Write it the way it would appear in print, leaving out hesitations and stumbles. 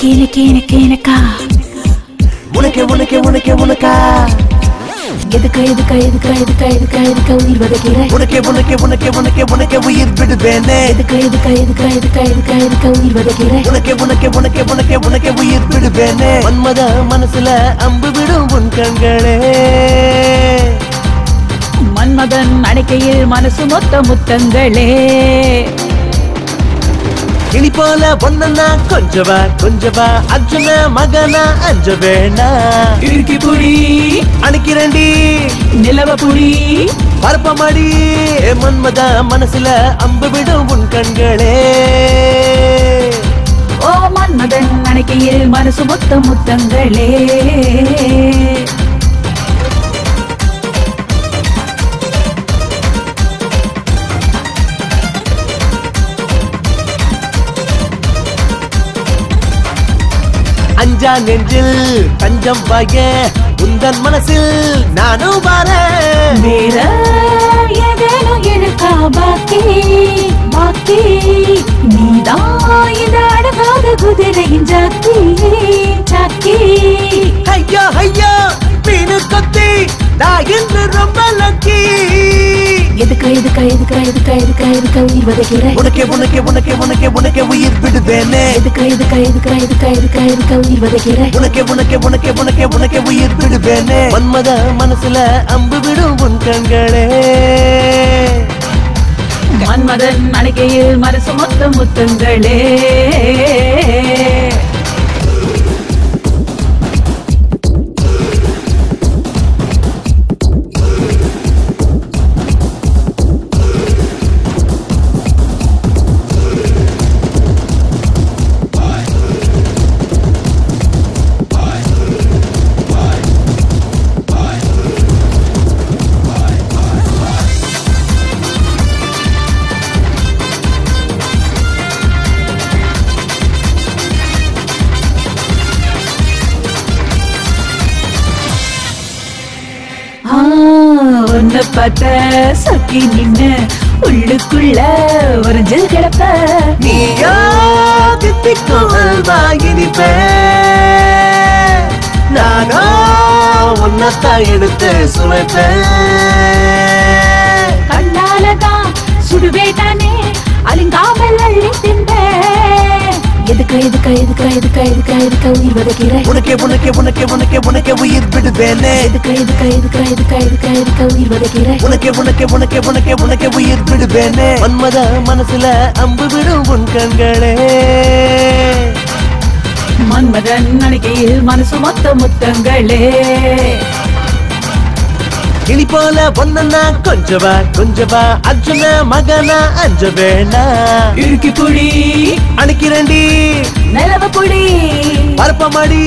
எனக்கா உனக்கா எதுக்கு உயிர் வதைக்கிற உனக்கே உயிர் விடுவேனே எதுக்கு உயிர் வதைக்கிற உனக்கே உயிர் விடுவேனே மன்மத மனசுல அம்பு விடும் உன் கண்களே மன்மதன் அணைக்கையில் மனசு மொத்த முத்தங்களே கிளி போல பொண்ணா கொஞ்சவா அர்ஜுன மகனா அஞ்ச வேணா இறுக்கி புடி அணைக்கிறண்டி நிலவ புடி பரப்பமாடி மன்மத மனசுல அம்பு விடும் உன் கண்களே ஓ மன்மதன் அணைக்கையில் மனசு மொத்த முத்தங்களே அஞ்சா நெஞ்சில் தஞ்சம் வாய உந்தன் மனசில் நானும் வரேன் வேற ஏதேனும் எனக்கா பாக்கி நீதான் இந்த அடங்காத குதிரையின் சாக்கி ஐயா மீனு கொத்தி நான் இன்று ரொம்ப லக்கி எதுக்கு உயிர் வதைக்கிற உனக்கே உயிர் விடுவேனே எதுக்கு உயிர் வதைக்கிற உனக்கே உயிர் விடுவேனே மன்மத மனசுல அம்பு விடும் உன் கண்களே மன்மதன் அணைக்கையில் மனசு மொத்த முத்தங்களே ஒன்ன பார்த்த சொக்கி நின்னு உள்ளுக்குள்ள ஒரு ஜில் கிடப்ப நீயா தித்திக்கும் வாயினிப்பே நானோ உன்னத்தான் எடுத்து சுமைப்பேன் கண்ணாலதான் சுடுவேட்டானே அலிங்காமல் அள்ளி தின்பேன் எதுக்கு உயிர் வதைக்கிற உனக்கே உயிர் விடுவேனே எதுக்கு உயிர் வதைக்கிற உனக்கே உயிர் விடுவேனே மன்மத மனசுல அம்பு விடும் உன் கண்களே மன்மதன் அணைக்கையில் மனசு மொத்த முத்தங்களே கிளி போல பொண்ணா கொஞ்சவா அர்ஜுன மகனா அஞ்ச வேணா இறுக்கி புடி அணைக்கிறண்டி நிலவ புடி பரப்பமாடி